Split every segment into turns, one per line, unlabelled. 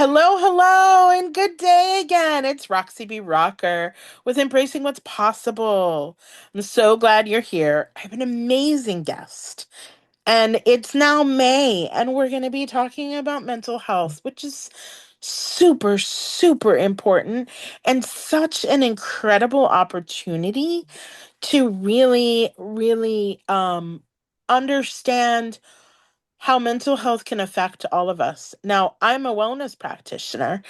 Hello, hello, and good day again. It's Roxy B. Rocker with Embracing What's Possible. I'm so glad you're here. I have an amazing guest, and it's now May, and we're going to be talking about mental health, which is super, super important and such an incredible opportunity to really, really understand how mental health can affect all of us. Now, I'm a wellness practitioner,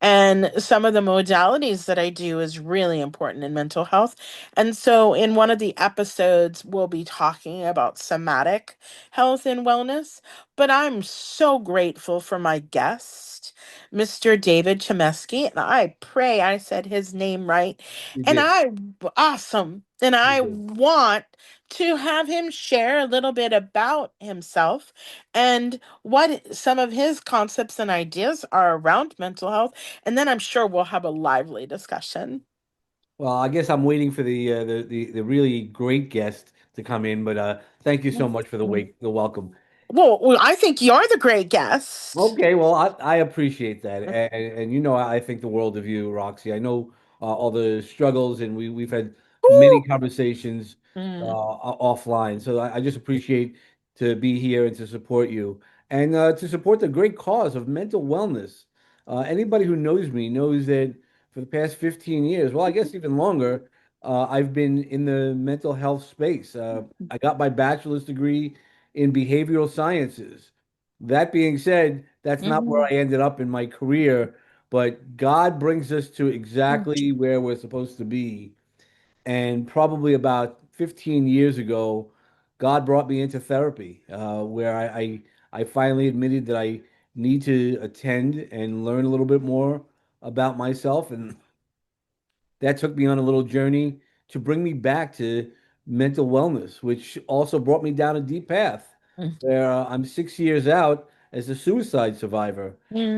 and some of the modalities that I do is really important in mental health. And so, in one of the episodes, we'll be talking about somatic health and wellness. But I'm so grateful for my guest, Mr. David Chametzky. And I pray I said his name right.
You
And
did.
awesome. And
You
I
did.
want to have him share a little bit about himself and what some of his concepts and ideas are around mental health. And then I'm sure we'll have a lively discussion.
Well, I guess I'm waiting for the really great guest to come in, but thank you so much for the welcome.
Well, I think you're the great guest.
Okay, well, I appreciate that, and you know I think the world of you, Roxy. I know all the struggles, and we've had many
Woo!
conversations
Mm,
offline. So I just appreciate to be here and to support you, and to support the great cause of mental wellness. Anybody who knows me knows that for the past 15 years, well, I guess even longer, I've been in the mental health space. I got my bachelor's degree in behavioral sciences. That being said, that's not where
mhm,
I ended up in my career, but God brings us to
mm,
exactly where we're supposed to be. And probably about 15 years ago, God brought me into therapy, where I finally admitted that I need to attend and learn a little bit more about myself. And that took me on a little journey to bring me back to mental wellness, which also brought me down a deep path where I'm 6 years out as a suicide survivor.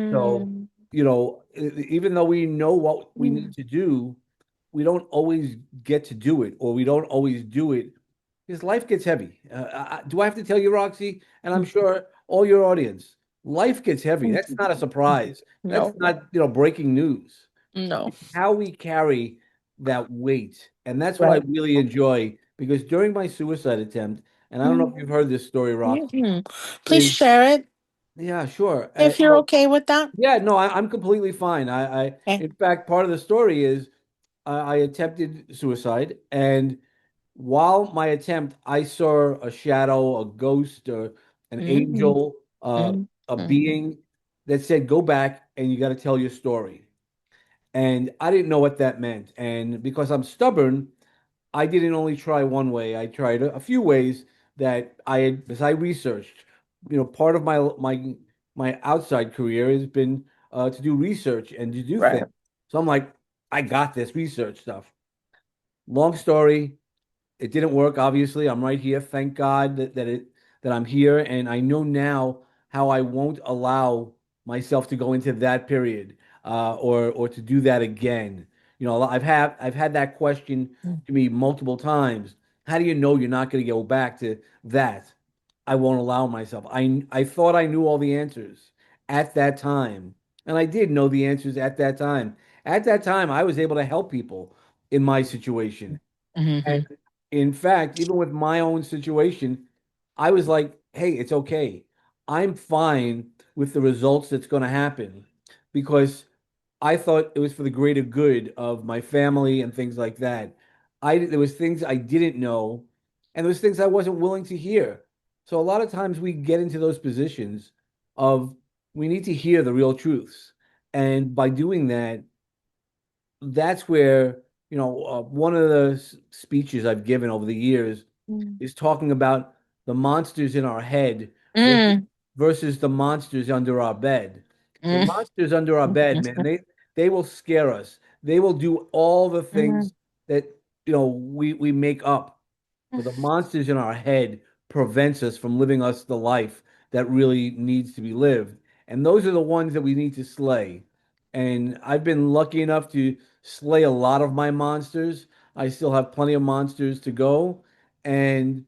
So,
mm,
even though we know what we need
mm,
to do, we don't always get to do it, or we don't always do it because life gets heavy. Do I have to tell you, Roxy? And I'm
mm,
sure all your audience, life gets heavy.
mm,
That's not a
mm.
surprise. That's
No,
not, breaking news.
no.
It's how we carry that weight. And that's what I
Right.
really enjoy because during my suicide attempt, and I don't know if you've
Mm,
heard this story, Roxy,
mhm. Please
is
share it
yeah, sure.
if you're
Well,
okay with that.
yeah, no, I'm completely fine.
Okay.
In fact, part of the story is I attempted suicide, and while my attempt, I saw a shadow, a ghost, or an
Mm,
angel,
mm,
a
mm.
being that said, "Go back and you got to tell your story." And I didn't know what that meant. And because I'm stubborn, I didn't only try one way. I tried a few ways that as I researched. Part of my outside career has been to do research and to do
Right.
things. So I'm like, I got this research stuff. Long story, it didn't work, obviously. I'm right here. Thank God that I'm here. And I know now how I won't allow myself to go into that period or to do that again. I've had that question
Mm,
to me multiple times. How do you know you're not going to go back to that? I won't allow myself. I thought I knew all the answers at that time. And I did know the answers at that time. At that time, I was able to help people in my situation. And
mhm,
in fact, even with my own situation, I was like, hey, it's okay. I'm fine with the results that's going to happen because I thought it was for the greater good of my family and things like that. There was things I didn't know, and there was things I wasn't willing to hear. So a lot of times we get into those positions of we need to hear the real truths. And by doing that, that's where, one of the speeches I've given over the years
mm,
is talking about the monsters in our head versus,
mm,
versus the monsters under our bed. The
mm,
monsters under our bed, man, they will scare us. They will do all the
mm,
things that, we make up. But the monsters in our head prevents us from living us the life that really needs to be lived. And those are the ones that we need to slay. And I've been lucky enough to slay a lot of my monsters. I still have plenty of monsters to go. And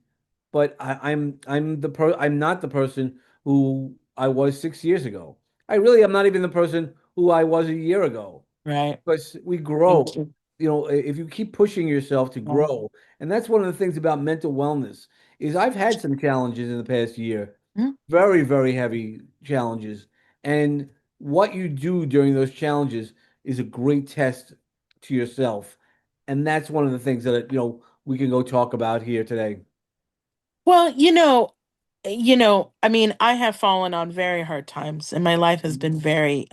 but I'm not the person who I was 6 years ago. I really am not even the person who I was a year ago.
Right.
Because we
Thank
grow.
you.
You know, if you keep pushing yourself to
Yeah.
grow, and that's one of the things about mental wellness is I've had some challenges in the past year,
Mhm.
very, very heavy challenges. And what you do during those challenges is a great test to yourself. And that's one of the things that, we can go talk about here today.
Well, I mean, I have fallen on very hard times, and my life has been very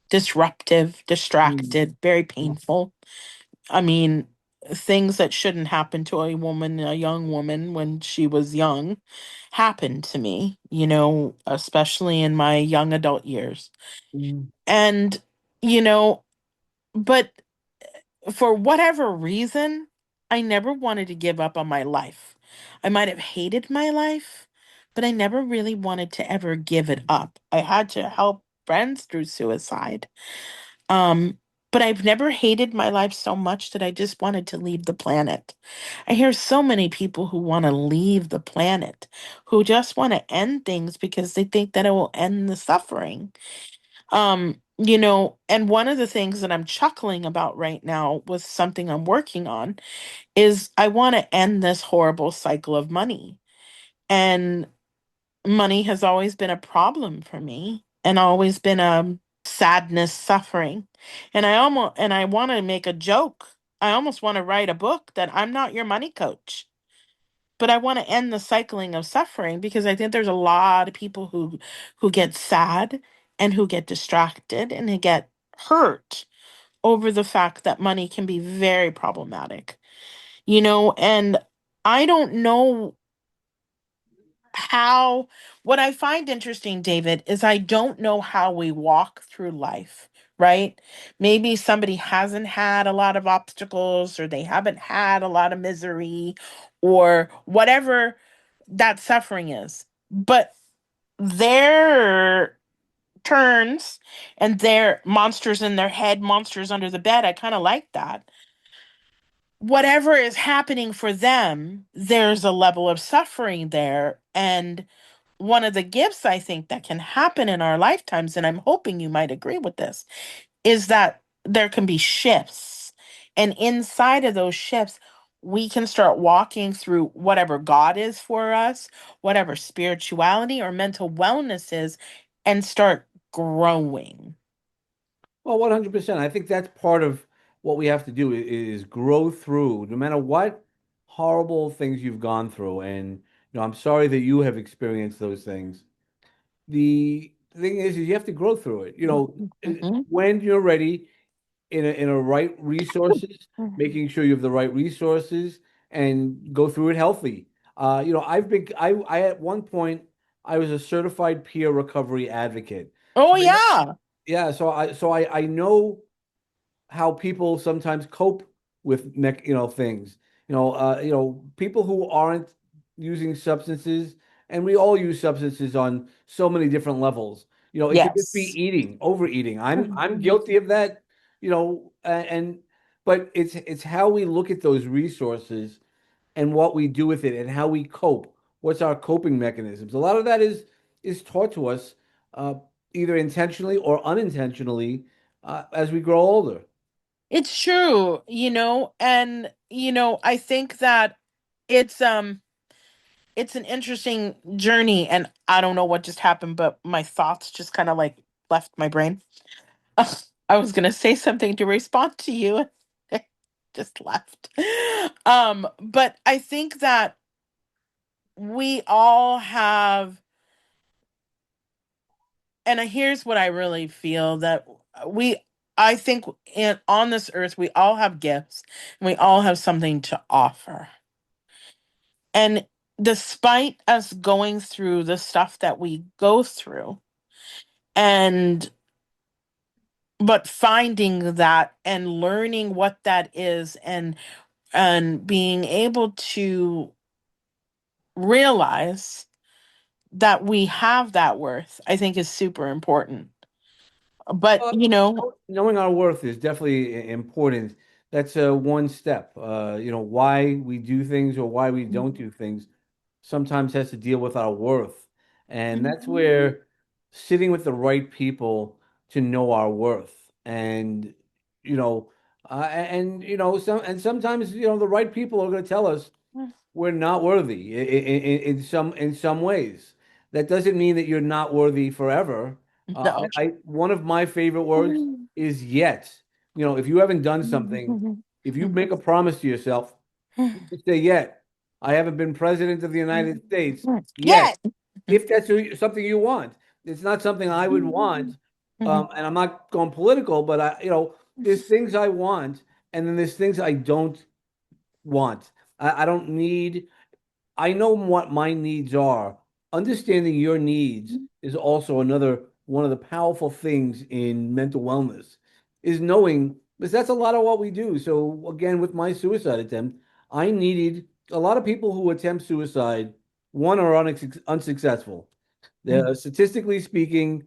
disruptive,
Mm.
distracted, very painful. I mean, things that shouldn't happen to a woman, a young woman, when she was young, happened to me, especially in my young adult years.
Mm.
And, you know, but for whatever reason, I never wanted to give up on my life. I might have hated my life, but I never really wanted to ever give it up. I had to help friends through suicide. Um, but I've never hated my life so much that I just wanted to leave the planet. I hear so many people who want to leave the planet, who just want to end things because they think that it will end the suffering. And one of the things that I'm chuckling about right now with something I'm working on is I want to end this horrible cycle of money. And money has always been a problem for me and always been a sadness, suffering. And I want to make a joke. I almost want to write a book that I'm not your money coach. But I want to end the cycling of suffering because I think there's a lot of people who get sad and who get distracted and who get hurt over the fact that money can be very problematic. And I don't know how, what I find interesting, David, is I don't know how we walk through life, right? Maybe somebody hasn't had a lot of obstacles or they haven't had a lot of misery or whatever that suffering is. But their turns and their monsters in their head, monsters under the bed, I kind of like that. Whatever is happening for them, there's a level of suffering there. And one of the gifts I think that can happen in our lifetimes, and I'm hoping you might agree with this, is that there can be shifts. And inside of those shifts, we can start walking through whatever God is for us, whatever spirituality or mental wellness is, and start growing.
Well, 100%. I think that's part of what we have to do is grow through, no matter what horrible things you've gone through. And, I'm sorry that you have experienced those things. The thing is you have to grow through it.
Mhm.
When you're ready in a right resources, making sure you have the right resources and go through it healthy. I at one point I was a certified peer recovery advocate.
Oh,
So I know,
yeah.
yeah, so I know how people sometimes cope with things. People who aren't using substances, and we all use substances on so many different levels. It could just be
Yes.
eating, overeating. I'm
Mhm.
guilty of that, and but it's how we look at those resources and what we do with it and how we cope. What's our coping mechanisms? A lot of that is taught to us uh, either intentionally or unintentionally as we grow older.
It's true, and I think that it's it's an interesting journey and I don't know what just happened, but my thoughts just kind of like left my brain. I was going to say something to respond to you and it just left. But I think that we all have, and here's what I really feel that we I think on this earth we all have gifts and we all have something to offer. And despite us going through the stuff that we go through, and but finding that and learning what that is and being able to realize that we have that worth, I think is super important. But,
Well, knowing our worth is definitely important. That's one step. Why we do things or why we don't do things sometimes has to deal with our worth. And that's
Mhm.
where sitting with the right people to know our worth. And, you know, sometimes, the right people are going to tell us we're not worthy in some ways. That doesn't mean that you're not worthy forever.
No.
One of my favorite words is yet. If you haven't done something, if you make a promise to yourself, you can say yet. I haven't been president of the United States yet.
Yes.
If that's something you want, it's not something I would want. And I'm not going political, but there's things I want, and then there's things I don't want. I don't need. I know what my needs are. Understanding your needs is also another one of the powerful things in mental wellness, is knowing, because that's a lot of what we do. So again, with my suicide attempt, I needed a lot of people who attempt suicide, one are unsuccessful. Statistically speaking,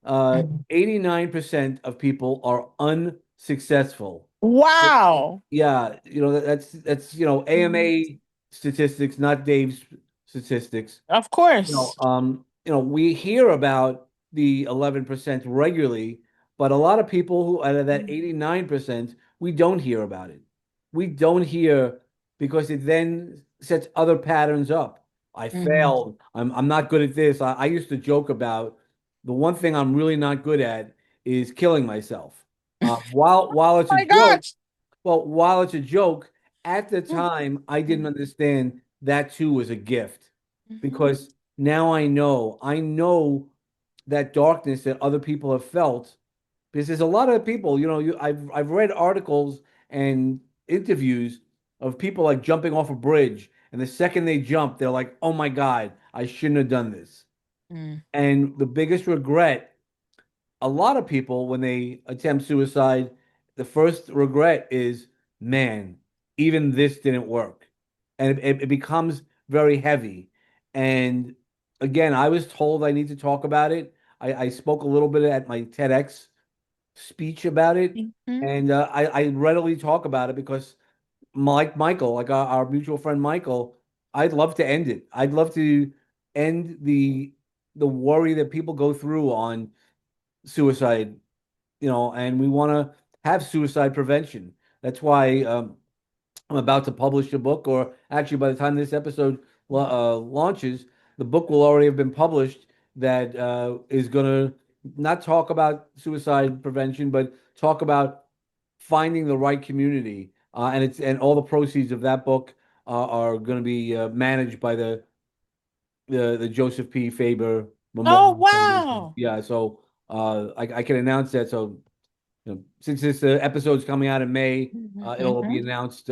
89% of people are unsuccessful.
Wow.
Yeah, that's AMA statistics, not Dave's statistics.
Of course.
We hear about the 11% regularly, but a lot of people who out of that 89%, we don't hear about it. We don't hear because it then sets other patterns up. I
Mhm.
failed. I'm not good at this. I used to joke about the one thing I'm really not good at is killing myself. While it's a
My
joke,
gosh.
while it's a joke, at the time, I didn't understand that too was a gift because now I know that darkness that other people have felt. Because there's a lot of people, I've read articles and interviews of people like jumping off a bridge, and the second they jump, they're like, "Oh my God, I shouldn't have done this."
Mm.
And the biggest regret, a lot of people, when they attempt suicide, the first regret is, man, even this didn't work. And it becomes very heavy. And again, I was told I need to talk about it. I spoke a little bit at my TEDx speech about it.
Mhm.
And I readily talk about it because, like Michael, like our mutual friend Michael, I'd love to end it. I'd love to end the worry that people go through on suicide, and we want to have suicide prevention. That's why I'm about to publish a book, or actually, by the time this episode launches, the book will already have been published that is going to not talk about suicide prevention, but talk about finding the right community. And all the proceeds of that book are going to be managed by the Joseph P. Faber
Oh,
Memorial Foundation.
wow.
Yeah, so I can announce that. So since this episode's coming out in May, it'll be
Mhm.
announced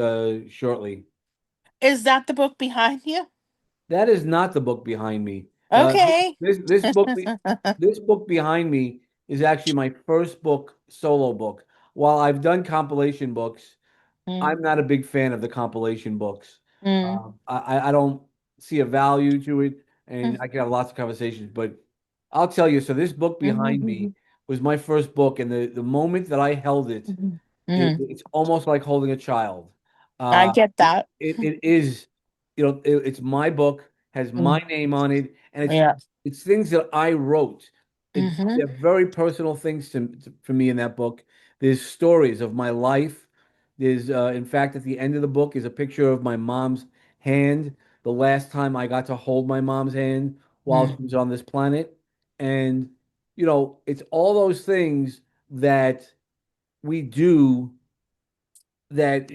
shortly.
Is that the book behind you?
That is not the book behind me.
Okay.
This book behind me is actually my first book, solo book. While I've done compilation books,
Mm,
I'm not a big fan of the compilation books.
mm,
I don't see a value to it, and
mm,
I can have lots of conversations. But I'll tell you, so this book behind me
mhm,
was my first book, and the moment that I held it,
mhm, mhm.
it's almost like holding a child.
I
Uh,
get
it,
that.
it is, it's my book, has my
Mm,
name on it, and
yeah.
it's things that I wrote.
Hmm.
They're very personal things for me in that book. There's stories of my life. There's, in fact, at the end of the book is a picture of my mom's hand, the last time I got to hold my mom's hand while she
Mm,
was on this planet. And, it's all those things that we do that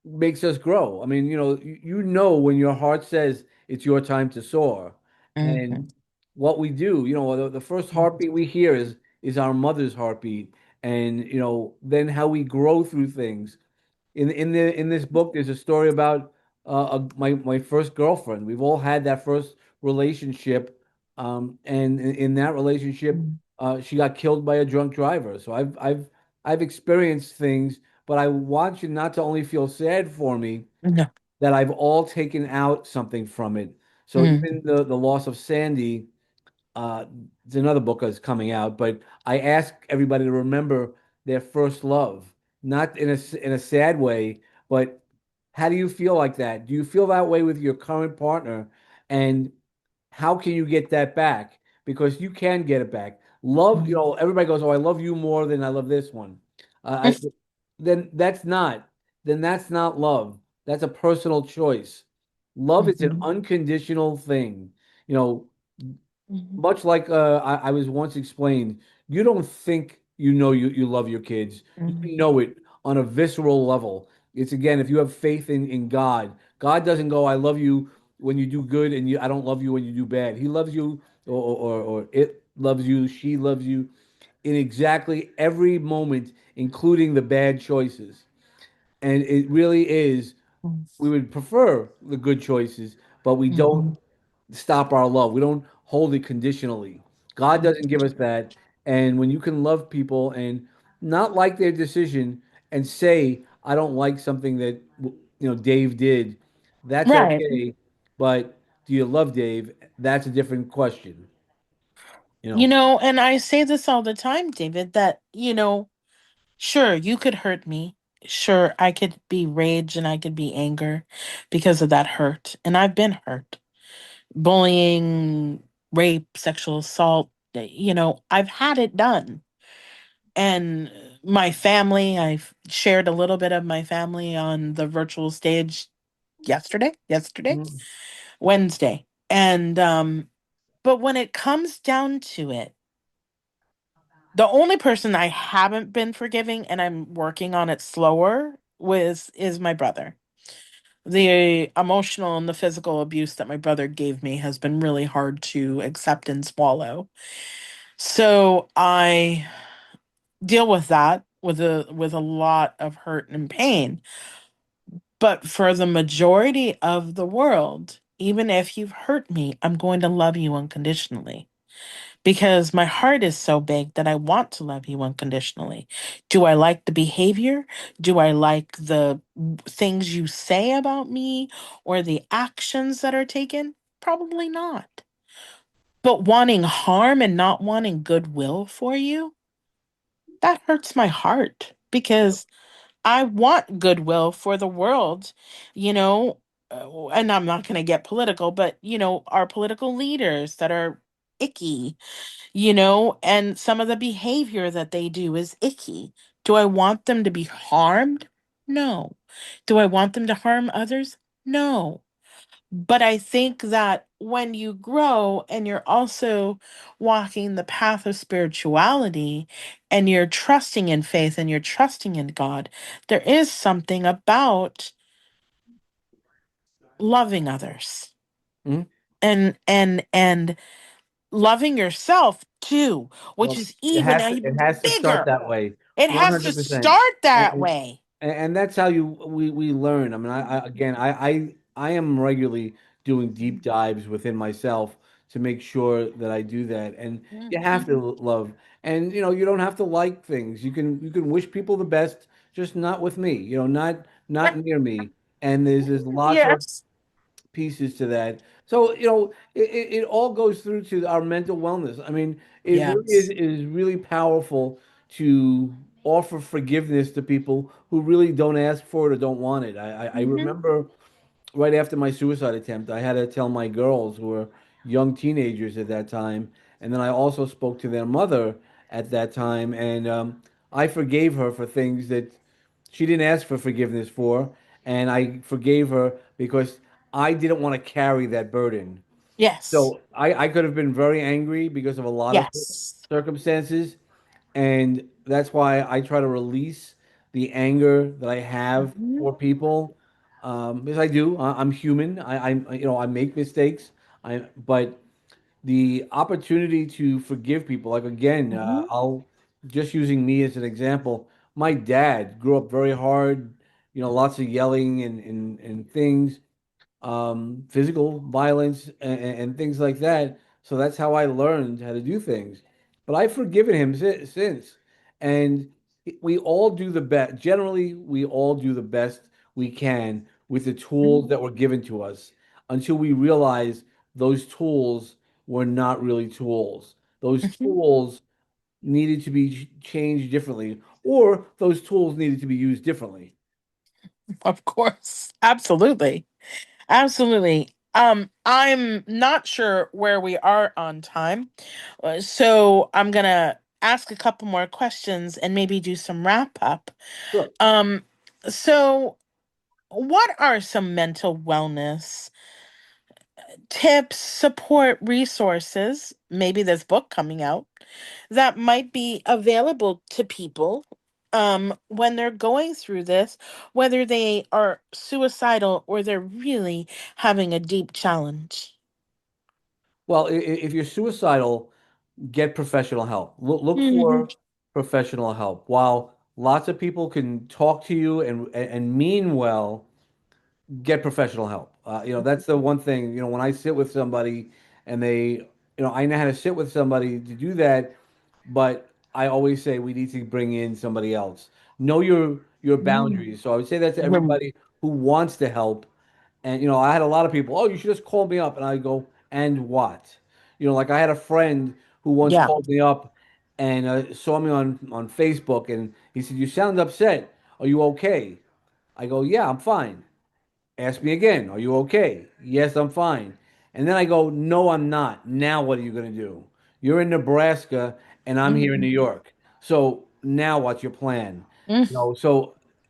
makes us grow. I mean, when your heart says it's your time to soar,
mhm,
and what we do, the first heartbeat we hear is our mother's heartbeat, and then how we grow through things. In this book, there's a story about my first girlfriend. We've all had that first relationship, and in that relationship,
mm.
she got killed by a drunk driver. So I've experienced things, but I want you not to only feel sad for me,
No.
that I've all taken out something from it. So
Mm,
even the loss of Sandy, uh, it's another book that's coming out, but I ask everybody to remember their first love, not in a sad way, but how do you feel like that? Do you feel that way with your current partner? And how can you get that back? because you can get it back. Love, everybody goes, "Oh, I love you more than I love this one." I then that's not love. That's a personal choice. Love is an
Mhm.
unconditional thing. You know,
Mhm.
much like I was once explained, you don't think you love your kids. You
Mhm.
know it on a visceral level. It's again, if you have faith in God, God doesn't go, I love you when you do good and I don't love you when you do bad. He loves you or it loves you, she loves you in exactly every moment, including the bad choices. And it really is, we would prefer the good choices, but we don't
Mhm.
stop our love. We don't hold it conditionally. God doesn't give us that. And when you can love people and not like their decision and say, I don't like something that Dave did, that's
Right.
okay. But do you love Dave? That's a different question. You
You
know.
know, and I say this all the time, David, that, sure, you could hurt me. Sure, I could be rage and I could be anger because of that hurt. And I've been hurt. Bullying, rape, sexual assault, I've had it done. And my family, I've shared a little bit of my family on the virtual stage yesterday,
Mhm.
Wednesday. And but when it comes down to it, the only person I haven't been forgiving and I'm working on it slower with is my brother. The emotional and the physical abuse that my brother gave me has been really hard to accept and swallow. So I deal with that with a lot of hurt and pain. But for the majority of the world, even if you've hurt me, I'm going to love you unconditionally because my heart is so big that I want to love you unconditionally. Do I like the behavior? Do I like the things you say about me or the actions that are taken? Probably not. But wanting harm and not wanting goodwill for you, that hurts my heart because I want goodwill for the world, you know, and I'm not going to get political, but, our political leaders that are icky, and some of the behavior that they do is icky. Do I want them to be harmed? No. Do I want them to harm others? No. But I think that when you grow and you're also walking the path of spirituality and you're trusting in faith and you're trusting in God, there is something about loving others
Mhm.
and loving yourself too, which
Well,
is even a
it has to start
bigger.
that way,
It has to
100%.
start that
And,
way.
and that's how we learn. I mean, again, I am regularly doing deep dives within myself to make sure that I do that. And you have
Mhm.
to love, and you don't have to like things. You can wish people the best, just not with me. Not near me. And there's lots of
Yes.
pieces to that. So, it all goes through to our mental wellness. I mean, it really is,
Yes.
is really powerful to offer forgiveness to people who really don't ask for it or don't want it. I
Hmm.
remember right after my suicide attempt, I had to tell my girls who were young teenagers at that time, and then I also spoke to their mother at that time, and I forgave her for things that she didn't ask for forgiveness for, and I forgave her because I didn't want to carry that burden.
Yes.
So I could have been very angry because of a lot of
Yes.
circumstances, and that's why I try to release the anger that I have
Mhm.
for people. Because I do, I'm human. I make mistakes. But the opportunity to forgive people, like again,
Mhm.
I'll just using me as an example. My dad grew up very hard, lots of yelling and things, physical violence and things like that. So that's how I learned how to do things. But I've forgiven him since. And we all do the best. Generally, we all do the best we can with the tools that were given to us until we realize those tools were not really tools. Those
Mhm.
tools needed to be changed differently, or those tools needed to be used differently.
Of course. Absolutely. Absolutely. I'm not sure where we are on time, so I'm gonna ask a couple more questions and maybe do some wrap up.
Sure.
Um, so what are some mental wellness tips, support, resources, maybe this book coming out that might be available to people when they're going through this, whether they are suicidal or they're really having a deep challenge?
Well, if you're suicidal, get professional help. Look
Mhm.
for professional help. While lots of people can talk to you and mean well, get professional help. That's the one thing, when I sit with somebody and I know how to sit with somebody to do that, but I always say we need to bring in somebody else. Know your
Mhm.
boundaries. So I would say that to
Mhm.
everybody who wants to help. And I had a lot of people, oh, you should just call me up. And I go, and what? Like I had a friend who once
Yeah.
called me up and saw me on Facebook, and he said, "You sound upset. Are you okay?" I go, "Yeah, I'm fine." Ask me again, are you okay? Yes, I'm fine. And then I go, no, I'm not. Now what are you going to do? You're in Nebraska and I'm here in New
Mhm.
York. So now what's your plan?
Mhm.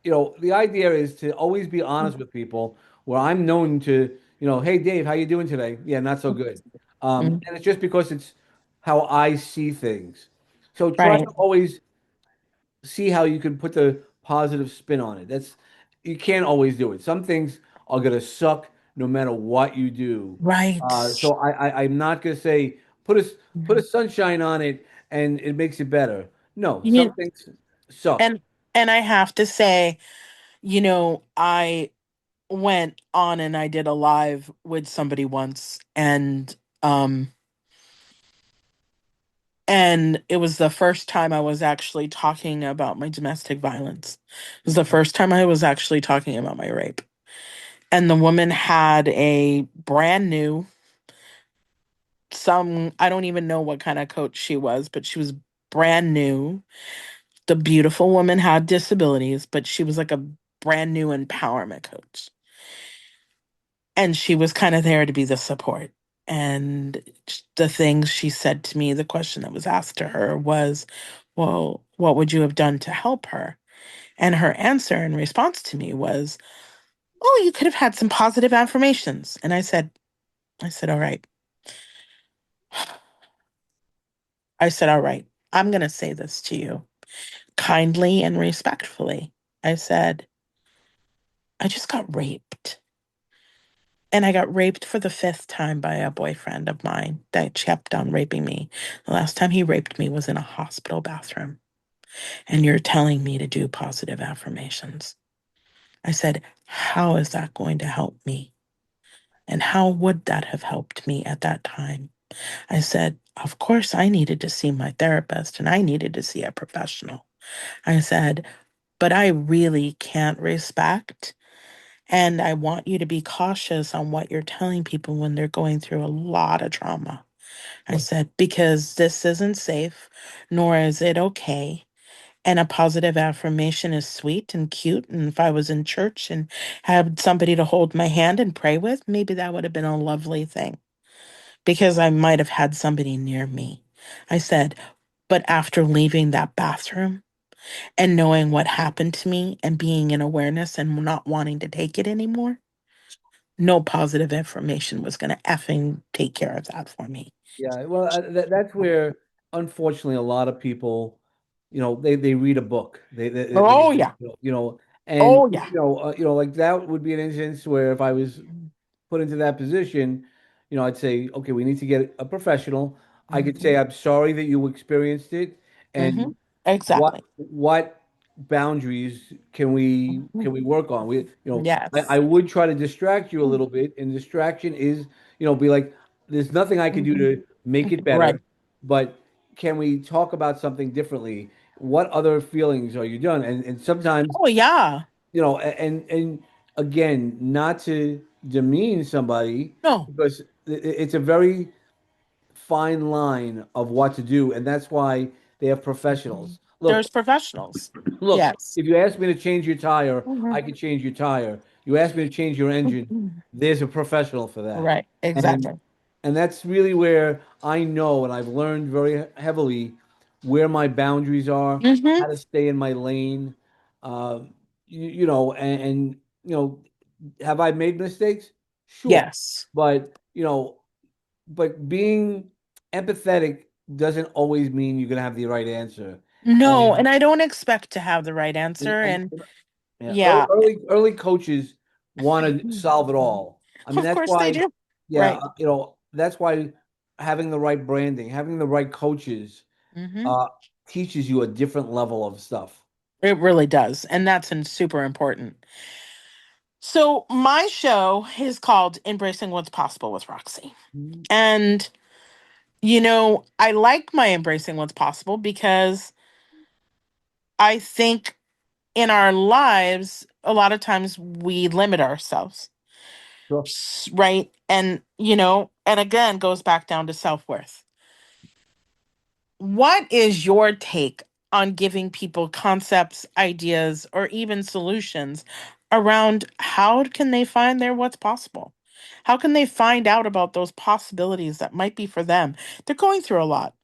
The idea is to always be honest with people where I'm known to, hey, Dave, how you doing today? Yeah, not so good.
Mhm.
And it's just because it's how I see things. So try
Right.
to always see how you can put the positive spin on it. You can't always do it. Some things are gonna suck no matter what you do.
Right.
So I'm not gonna say put a sunshine on it and it makes it better. No, some
You,
things suck.
and I have to say, I went on and I did a live with somebody once, um and it was the first time I was actually talking about my domestic violence. It was the first time I was actually talking about my rape. And the woman had a brand new, I don't even know what kind of coach she was, but she was brand new. The beautiful woman had disabilities, but she was like a brand new empowerment coach. And she was kind of there to be the support. And the things she said to me, the question that was asked to her was, well, what would you have done to help her? And her answer in response to me was, oh, you could have had some positive affirmations. And I said, all right. I said, all right, I'm going to say this to you kindly and respectfully. I said, I just got raped. And I got raped for the fifth time by a boyfriend of mine that kept on raping me. The last time he raped me was in a hospital bathroom. And you're telling me to do positive affirmations. I said, how is that going to help me? And how would that have helped me at that time? I said, of course, I needed to see my therapist and I needed to see a professional. I said, but I really can't respect. And I want you to be cautious on what you're telling people when they're going through a lot of trauma. I
Right.
said, because this isn't safe, nor is it okay. And a positive affirmation is sweet and cute. And if I was in church and had somebody to hold my hand and pray with, maybe that would have been a lovely thing because I might have had somebody near me. I said, but after leaving that bathroom, and knowing what happened to me and being in awareness and not wanting to take it anymore, no positive information was going to effing take care of that for me.
Yeah, well, that's where, unfortunately, a lot of people, they read a book.
Oh, yeah.
And
Oh, yeah.
like that would be an instance where if I was put into that position, I'd say, okay, we need to get a professional. I could say,
Hmm.
I'm sorry that you experienced it,
Hmm.
and what
Exactly.
boundaries can we work on? I
Yes.
would try to distract you a little bit, and distraction is, be like, there's nothing I can do
Mhm.
to make it
Right.
better, but can we talk about something differently? What other feelings are you done? And sometimes,
Oh, yeah.
and again, not to demean somebody
No.
because it's a very fine line of what to do, and that's why they have
Mhm.
professionals. Look,
There's professionals.
look,
Yes.
if you ask me to change your tire, I
Hmm.
can change your tire. You ask me to change your engine, there's a professional for that.
Right,
And
exactly.
and that's really where I know, and I've learned very heavily where my boundaries are, how
Hmm.
to stay in my lane. Uh, you know, and you know, have I made mistakes? Sure.
Yes.
But, but being empathetic doesn't always mean you're gonna have the right answer.
No,
And
and I don't expect to have the right
and,
answer.
and
And
yeah,
yeah,
early coaches want to solve it all. I mean,
of
that's
course they
why,
do.
yeah,
Right.
that's why having the right branding, having the right coaches,
Hmm.
uh, teaches you a different level of stuff.
It really does. And that's super important. So, my show is called Embracing What's Possible with Roxy.
Mhm.
And, I like my Embracing What's Possible because I think in our lives, a lot of times we limit ourselves,
Sure.
right? And, and again, goes back down to self worth. What is your take on giving people concepts, ideas, or even solutions around how can they find their what's possible? How can they find out about those possibilities that might be for them? They're going through a lot.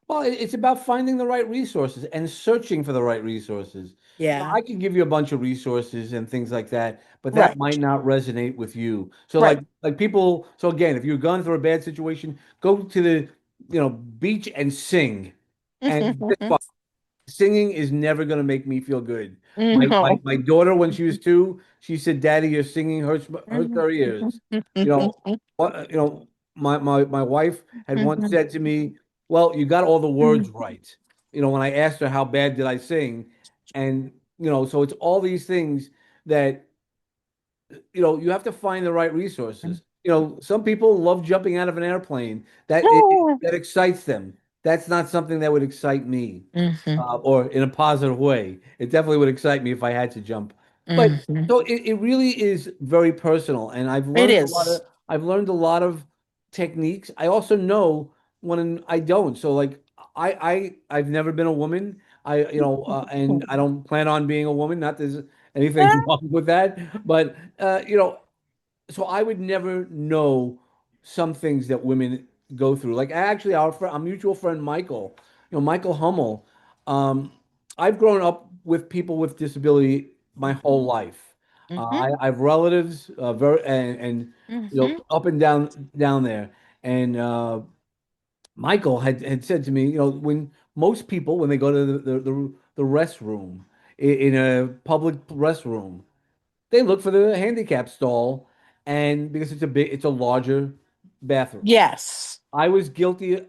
Well, it's about finding the right resources and searching for the right resources.
Yeah.
I can give you a bunch of resources and things like that, but that
Right.
might not resonate with you. So
Right.
like people, so again, if you're going through a bad situation, go to the, beach and sing. And guess what? Singing is never going to make me feel good.
No.
My daughter, when she was 2, she said, "Daddy, your singing hurts our ears." You know, my wife had once said to me, "Well, you got all the words right." When I asked her how bad did I sing, and so it's all these things that you have to find the right resources. Some people love jumping out of an airplane. That excites them. That's not something that would excite me,
Hmm.
or in a positive way. It definitely would excite me if I had to jump. But
Hmm.
so it really is very personal, and
It is.
I've learned a lot of techniques. I also know when I don't. So like I've never been a woman. And I don't plan on being a woman. Not there's anything wrong with that, but so I would never know some things that women go through. Like actually, our mutual friend Michael, Michael Hummel. Um, I've grown up with people with disability my whole life.
Hmm.
I have relatives, very and
Hmm.
up and down there. And Michael had said to me, when most people when they go to the restroom in a public restroom, they look for the handicap stall, and because it's a larger bathroom.
Yes.
I was guilty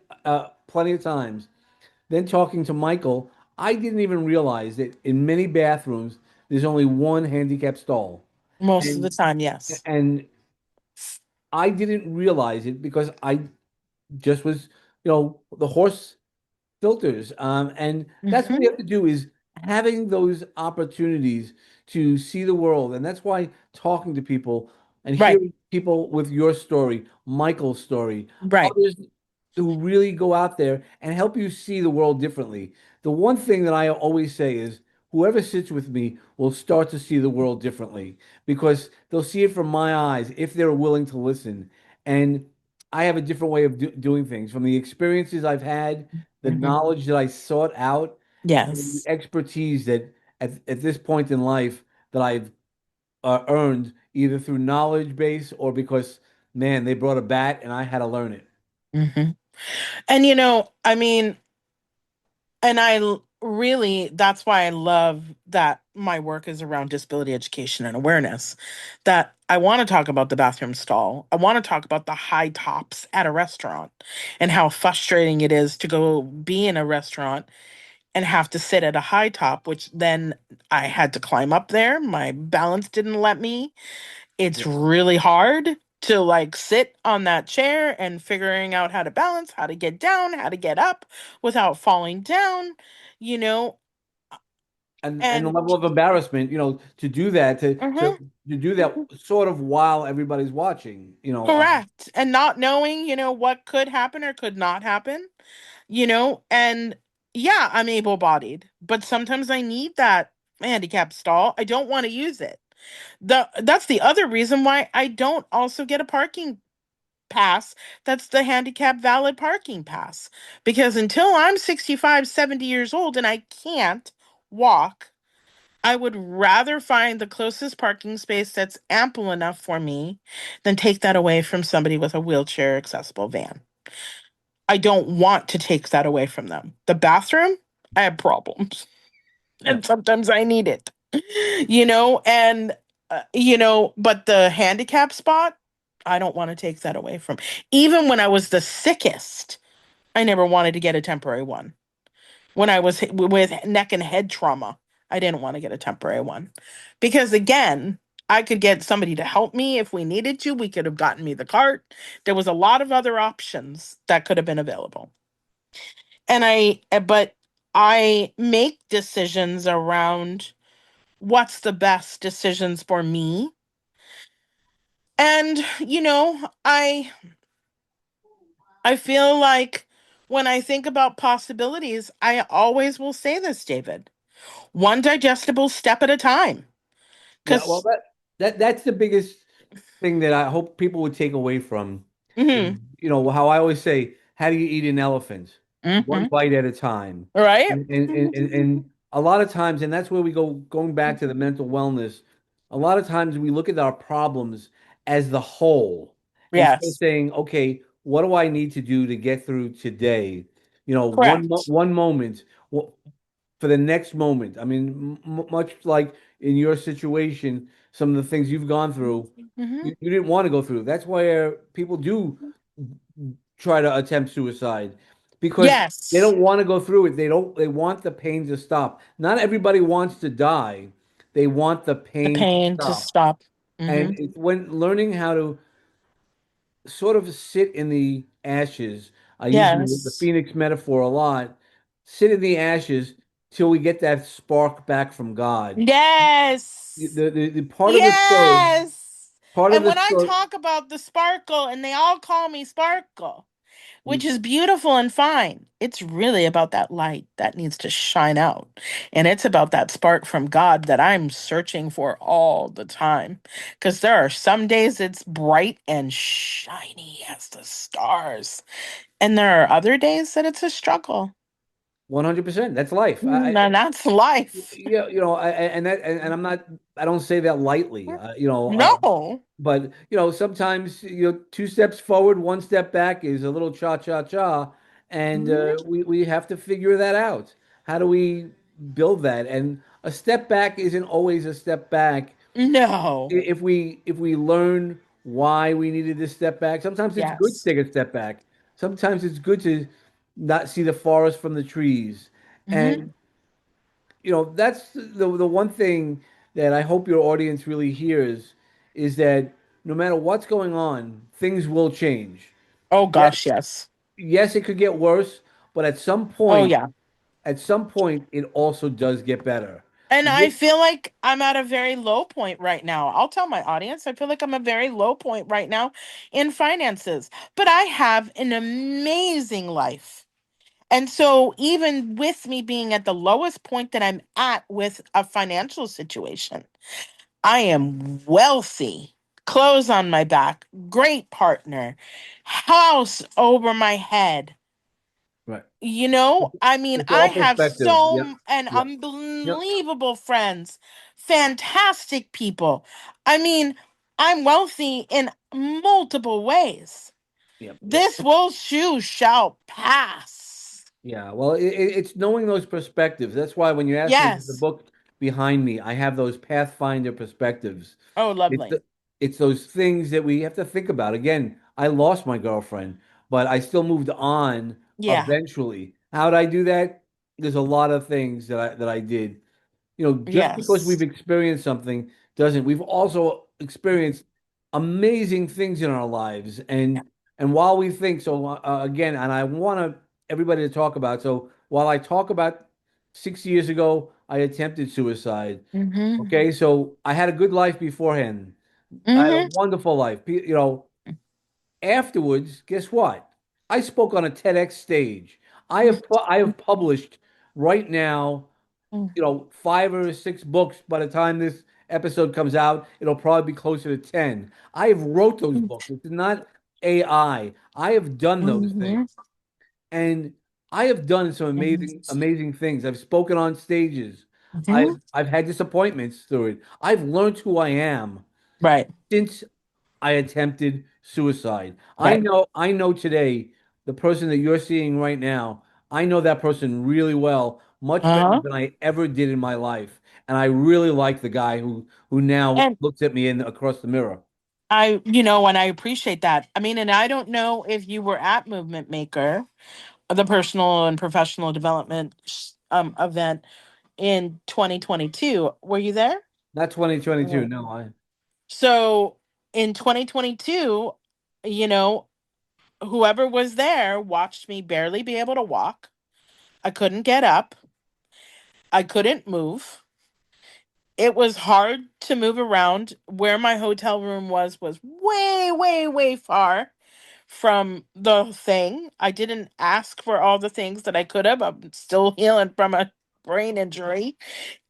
plenty of times. Then talking to Michael, I didn't even realize that in many bathrooms there's only one handicap stall,
Most of the
and
time, yes.
and I didn't realize it because I just was, the horse filters. And that's what you
Hmm.
have to do is having those opportunities to see the world. And that's why talking to people and
Right.
hearing people with your story, Michael's story,
Right.
others who really go out there and help you see the world differently. The one thing that I always say is whoever sits with me will start to see the world differently because they'll see it from my eyes if they're willing to listen. And I have a different way of doing things from the experiences I've had, the
Hmm.
knowledge that I sought out, and the
Yes.
expertise that at this point in life that I've earned either through knowledge base or because, man, they brought a bat and I had to learn it.
Hmm. And I mean, and really, that's why I love that my work is around disability education and awareness. That I want to talk about the bathroom stall. I want to talk about the high tops at a restaurant and how frustrating it is to go be in a restaurant and have to sit at a high top, which then I had to climb up there. My balance didn't let me. It's
Yeah.
really hard to like sit on that chair and figuring out how to balance, how to get down, how to get up without falling down, you know,
And the
and
level of embarrassment, to do that,
uh-huh,
to do that sort of while everybody's watching,
correct. And not knowing, what could happen or could not happen, and yeah, I'm able-bodied, but sometimes I need that handicap stall. I don't want to use it. That's the other reason why I don't also get a parking pass that's the handicap valid parking pass. Because until I'm 65, 70 years old and I can't walk, I would rather find the closest parking space that's ample enough for me than take that away from somebody with a wheelchair accessible van. I don't want to take that away from them. The bathroom, I have problems.
Yeah.
And sometimes I need it. And but the handicap spot, I don't want to take that away from. Even when I was the sickest, I never wanted to get a temporary one. When I was with neck and head trauma, I didn't want to get a temporary one. Because again, I could get somebody to help me if we needed to. We could have gotten me the cart. There was a lot of other options that could have been available. But I make decisions around what's the best decisions for me. And I feel like when I think about possibilities, I always will say this, David. One digestible step at a time.
Yeah, well,
Cuz
that's the biggest thing that I hope people would take away from is,
mhm.
how I always say, how do you eat an elephant? One
Mhm.
bite at a time.
Right?
And a lot of times, and that's where we going back to the mental wellness. A lot of times we look at our problems as the whole instead of
Yes.
saying, okay, what do I need to do to get through today?
Correct.
One moment for the next moment. I mean, much like in your situation, some of the things you've gone through,
Mhm.
you didn't want to go through. That's why people do try to attempt suicide because they
Yes.
don't want to go through it. They want the pain to stop. Not everybody wants to die. They want the
The
pain to
pain to
stop.
stop.
And
Mhm.
it's when learning how to sort of sit in the ashes. I use the
Yes.
phoenix metaphor a lot. Sit in the ashes till we get that spark back from God.
Yes.
The part of the story,
Yes.
part of
And
the
when I
story,
talk about the sparkle, and they all call me Sparkle, which
mm,
is beautiful and fine, it's really about that light that needs to shine out. And it's about that spark from God that I'm searching for all the time. Because there are some days it's bright and shiny as the stars. And there are other days that it's a struggle.
100%. That's life.
And that's life.
Yeah, and I'm not. I don't say that lightly.
No.
But sometimes two steps forward, one step back is a little cha cha cha, and
Mhm.
we have to figure that out. How do we build that? And a step back isn't always a step back.
No.
If we learn why we needed to step back, sometimes it's good to
Yes.
take a step back. Sometimes it's good to not see the forest from the trees.
Hmm.
And that's the one thing that I hope your audience really hears is that no matter what's going on, things will change.
Oh,
Yes,
gosh, yes.
yes, it could get worse, but
Oh,
at
yeah.
some point, it also does get better.
And I
Ye-
feel like I'm at a very low point right now. I'll tell my audience, I feel like I'm a very low point right now in finances, but I have an amazing life. And so, even with me being at the lowest point that I'm at with a financial situation, I am wealthy, clothes on my back, great partner, house over my head.
Right.
I mean,
It's
I
all
have
perspective. Yep.
so and
Yep. Yep.
unbelievable friends, fantastic people. I mean, I'm wealthy in multiple ways.
Yep. Yep.
This will shoe shall pass.
Yeah, well, it's knowing those perspectives. That's why when you asked me for the
Yes.
book behind me, I have those Pathfinder perspectives.
Oh,
It's
lovely.
the, it's those things that we have to think about. Again, I lost my girlfriend, but I still moved on
Yeah.
eventually. How did I do that? There's a lot of things that I did. Just because we've
Yes.
experienced something doesn't. We've also experienced amazing things in our lives,
Yeah.
and while we think so, again, and I want everybody to talk about. So while I talk about 6 years ago, I attempted suicide.
Mm-hmm.
Okay, so I had a good life beforehand. I had a
Mm-hmm.
wonderful life. Afterwards, guess what? I spoke on a TEDx stage. I have published right now, 5 or 6 books by the time this episode comes out, it'll probably be closer to 10. I have wrote those books. It's not AI. I have done those things.
Mhm.
And I have done some amazing, amazing things. I've spoken on stages.
Mhm.
I've had disappointments through it. I've learned who I am
Right,
since I attempted suicide.
right.
I know today the person that you're seeing right now, I know that person really well, much better
Uh-huh.
than I ever did in my life. And I really like the guy who now
And
looks at me in across the mirror.
and I appreciate that. I mean, and I don't know if you were at Movement Maker, the personal and professional development event in 2022. Were you there?
Not 2022.
Mm.
No, I
So in 2022, you know, whoever was there watched me barely be able to walk. I couldn't get up. I couldn't move. It was hard to move around. Where my hotel room was way, way, way far from the thing. I didn't ask for all the things that I could have. I'm still healing from a brain injury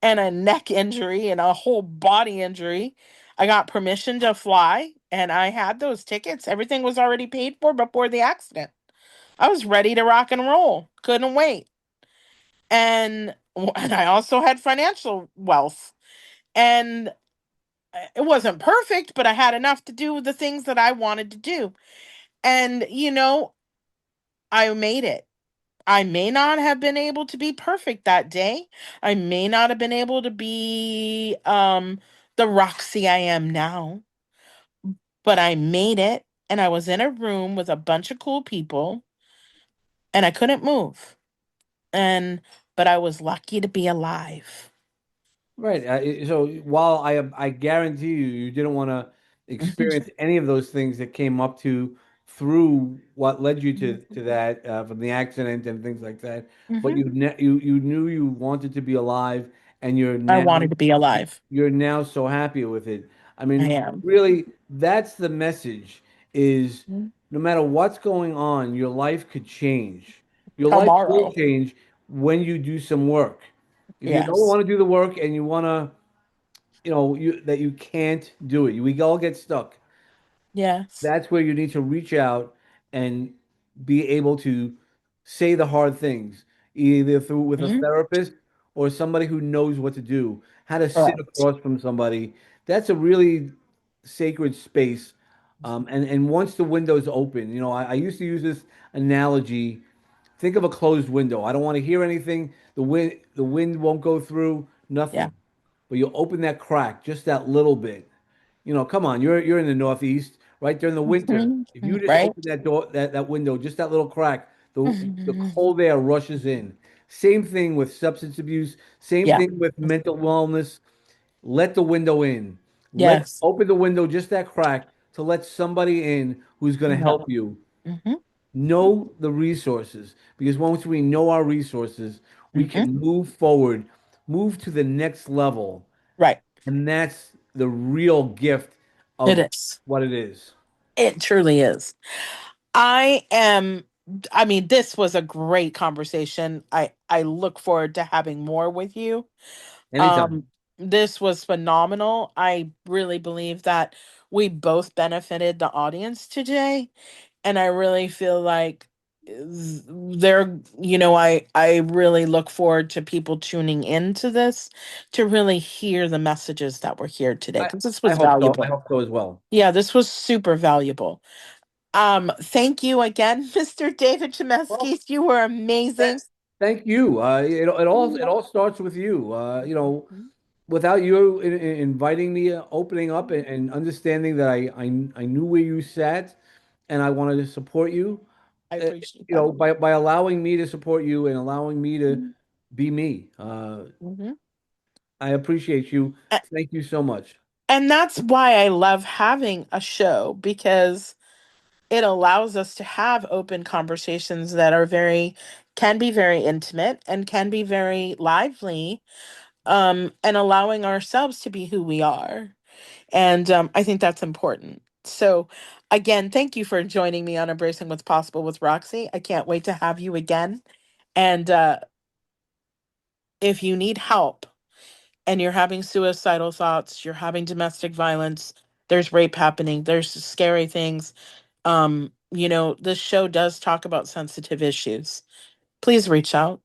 and a neck injury and a whole body injury. I got permission to fly and I had those tickets. Everything was already paid for before the accident. I was ready to rock and roll. Couldn't wait. And I also had financial wealth. And it wasn't perfect, but I had enough to do the things that I wanted to do. And I made it. I may not have been able to be perfect that day. I may not have been able to be the Roxy I am now, but I made it and I was in a room with a bunch of cool people and I couldn't move. And but I was lucky to be alive.
right. So while I guarantee you didn't want to experience any of those things that came up to through what led you to that from the accident and things like that, but
Mhm.
you knew you wanted to be alive, and
I wanted to be alive.
you're now so happy with it. I
I
mean,
am.
really, that's the message. Is
Mhm.
no matter what's going on, your life could change. Your life will
Tomorrow.
change when you do some work. If you don't
Yes.
want to do the work and you want to, you can't do it. We all get stuck.
Yes.
That's where you need to reach out and be able to say the hard things, either through with a
Mhm.
therapist or somebody who knows what to do, how to sit
Correct.
across from somebody. That's a really sacred space. And once the window's open, I used to use this analogy. Think of a closed window. I don't want to hear anything. The wind won't go through,
Yeah.
nothing. But you open that crack just that little bit. Come on, you're in the Northeast, right there in the winter.
Mhm.
If you just
Right?
open that door, that window, just that little crack, the cold air rushes in. Same thing with substance abuse, same
Yeah.
thing with mental wellness. Let the window in.
Yes.
Open the window just that crack to let somebody in who's going to help
No.
you.
Hmm.
Know the resources, because once we know our resources, we
Hmm.
can move forward, move to the next level.
Right.
And that's the real gift
It
of
is.
what it is.
It truly is. I am I mean, this was a great conversation. I look forward to having more with you.
Anytime.
Um this was phenomenal. I really believe that we both benefited the audience today. And I really feel like there, I really look forward to people tuning into this to really hear the messages that were here today
I,
because this
I
was
hope so. I
valuable.
hope so as well.
Yeah, this was super valuable. Thank you again, Mr. David
Well,
Chametzky. You were
th-
amazing.
thank you. It all starts with you. Without you inviting me, opening up and understanding that I knew where you sat, and I wanted to support you.
I appreciate that.
By allowing me to support you and allowing me to
Mhm.
be me.
Mhm.
I appreciate you. Thank you so much.
And that's why I love having a show because it allows us to have open conversations that can be very intimate and can be very lively, and allowing ourselves to be who we are. And I think that's important. So, again, thank you for joining me on Embracing What's Possible with Roxy. I can't wait to have you again. And if you need help, and you're having suicidal thoughts, you're having domestic violence, there's rape happening, there's scary things. This show does talk about sensitive issues. Please reach out.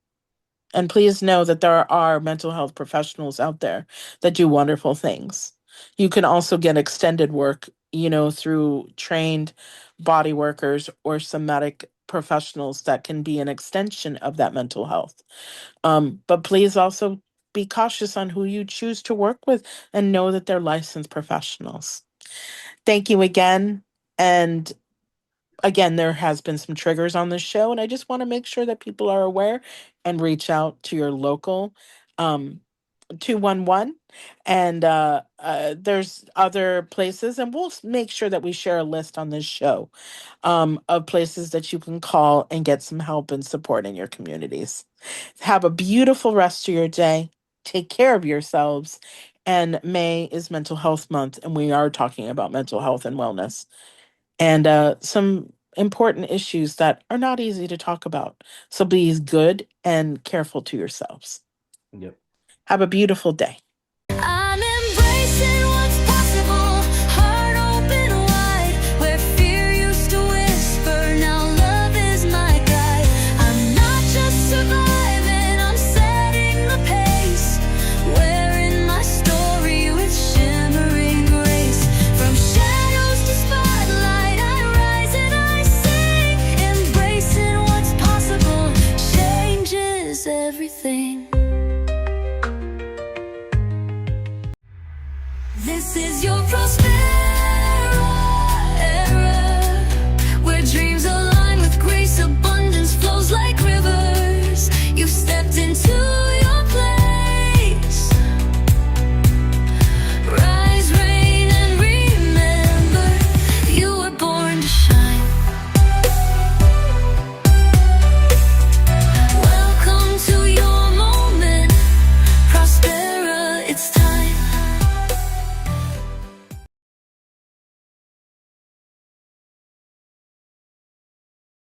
And please know that there are mental health professionals out there that do wonderful things. You can also get extended work, through trained body workers or somatic professionals that can be an extension of that mental health. But please also be cautious on who you choose to work with and know that they're licensed professionals. Thank you again. And again, there has been some triggers on this show, and I just want to make sure that people are aware and reach out to your local um, 211. And there's other places, and we'll make sure that we share a list on this show of places that you can call and get some help and support in your communities. Have a beautiful rest of your day. Take care of yourselves. And May is Mental Health Month, and we are talking about mental health and wellness and some important issues that are not easy to talk about. So be good and careful to yourselves.
Yep.
Have a beautiful day.